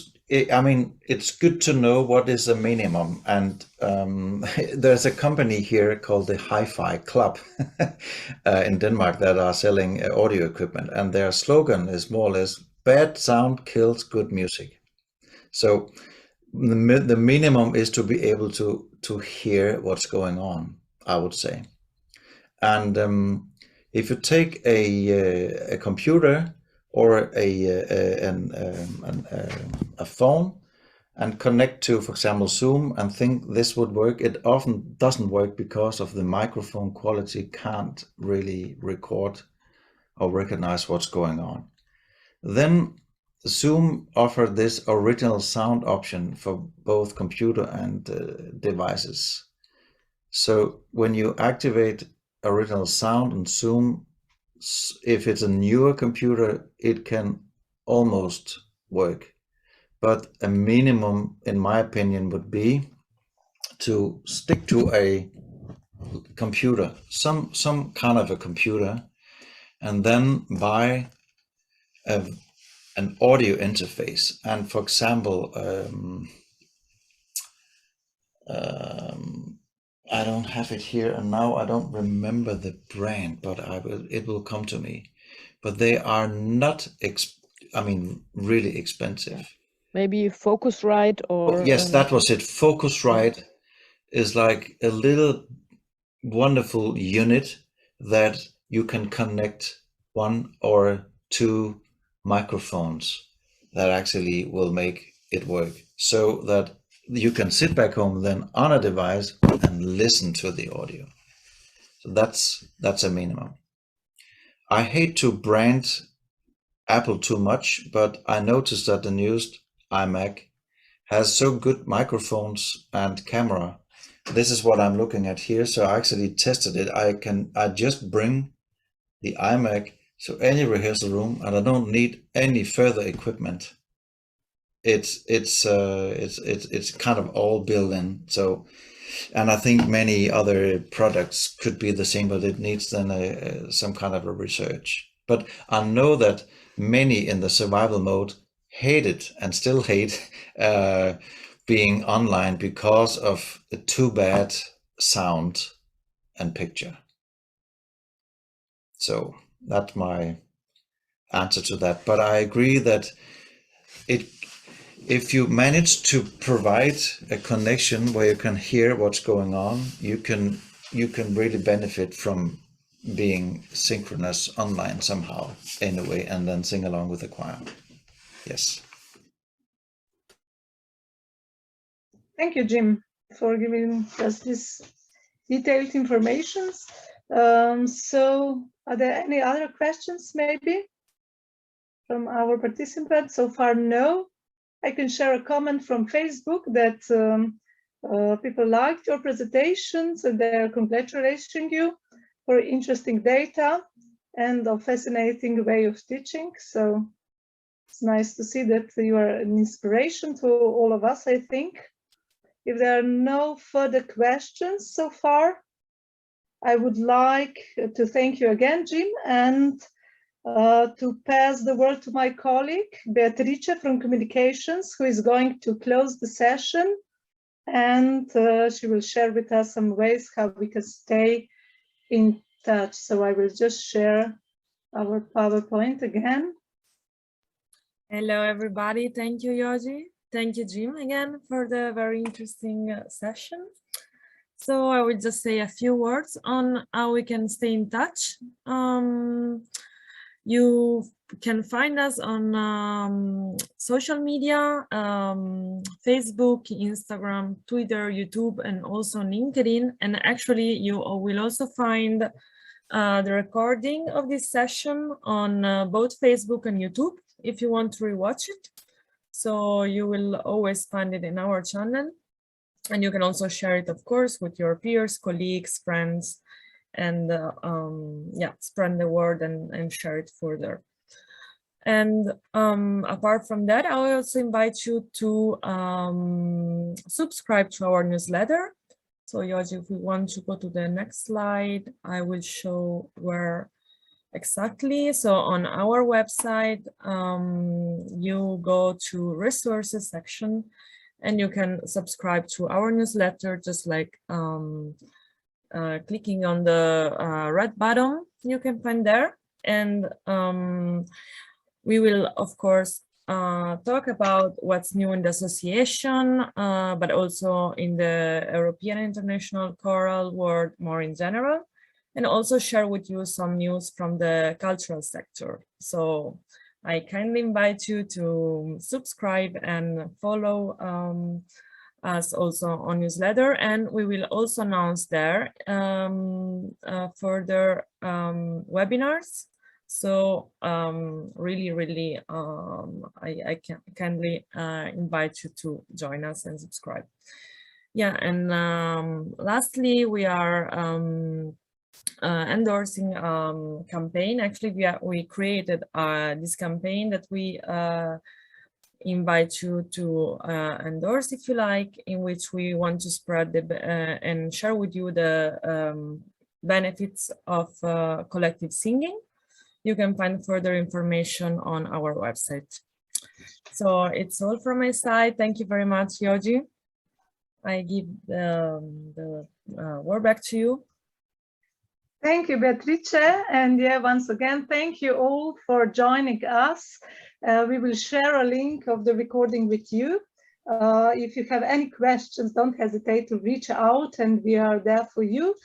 I mean, it's good to know what is a minimum. And there's a company here called the Hi-Fi Club in Denmark that are selling audio equipment. And their slogan is more or less, bad sound kills good music. So the minimum is to be able to hear what's going on, I would say. And if you take a computer or a phone and connect to, for example, Zoom, and think this would work, it often doesn't work because of the microphone quality can't really record or recognize what's going on. Then Zoom offered this original sound option for both computer and devices. So when you activate original sound on Zoom, if it's a newer computer, it can almost work. But a minimum, in my opinion, would be to stick to a computer, some kind of a computer, and then buy an audio interface. And for example, I don't have it here, and now I don't remember the brand, but it will come to me. But they are not, really expensive. Maybe Focusrite or... yes, that was it. Focusrite is like a little wonderful unit that you can connect 1 or 2 microphones that actually will make it work, so that you can sit back home then on a device and listen to the audio. So that's a minimum. I hate to brand Apple too much, but I noticed that the newest iMac has so good microphones and camera. This is what I'm looking at here. So I actually tested it. I just bring the iMac to any rehearsal room, and I don't need any further equipment. It's kind of all built in. So, and I think many other products could be the same, but it needs then some kind of a research. But I know that many in the survival mode hate it and still hate being online because of the too bad sound and picture. So that's my answer to that. But I agree that if you manage to provide a connection where you can hear what's going on, you can really benefit from being synchronous online somehow anyway, and then sing along with the choir. Yes. Thank you, Jim, for giving us this detailed information. So are there any other questions maybe from our participants? So far, no. I can share a comment from Facebook that people liked your presentations and they're congratulating you for interesting data and a fascinating way of teaching. So it's nice to see that you are an inspiration to all of us, I think. If there are no further questions so far, I would like to thank you again, Jim, and to pass the word to my colleague, Beatrice from Communications, who is going to close the session, and she will share with us some ways how we can stay in touch. So I will just share our PowerPoint again. Hello, everybody. Thank you, Yogi. Thank you, Jim, again, for the very interesting session. So I will just say a few words on how we can stay in touch. You can find us on social media, Facebook, Instagram, Twitter, YouTube, and also LinkedIn. And actually, you will also find the recording of this session on both Facebook and YouTube if you want to rewatch it. So you will always find it in our channel. And you can also share it, of course, with your peers, colleagues, friends, and spread the word and share it further. And apart from that, I also invite you to subscribe to our newsletter. So Yogi, if we want to go to the next slide, I will show where exactly. So on our website, you go to resources section and you can subscribe to our newsletter, just like clicking on the red button you can find there. And we will, of course, talk about what's new in the association, but also in the European International Choral world more in general, and also share with you some news from the cultural sector. So I kindly invite you to subscribe and follow us also on newsletter, and we will also announce there further webinars So really, I can kindly invite you to join us and subscribe. Yeah, and lastly, we are endorsing campaign. Actually, we created this campaign that we invite you to endorse, if you like, in which we want to spread and share with you the benefits of collective singing. You can find further information on our website. So it's all from my side. Thank you very much, Yoji. I give the word back to you. Thank you, Beatrice. And yeah, once again, thank you all for joining us. We will share a link of the recording with you. If you have any questions, don't hesitate to reach out and we are there for you.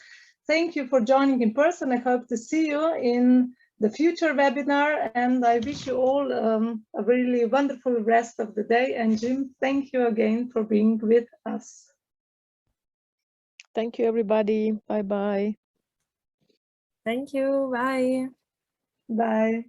Thank you for joining in person. I hope to see you in the future webinar, and I wish you all a really wonderful rest of the day. And Jim, thank you again for being with us. Thank you, everybody. Bye-bye. Thank you. Bye. Bye.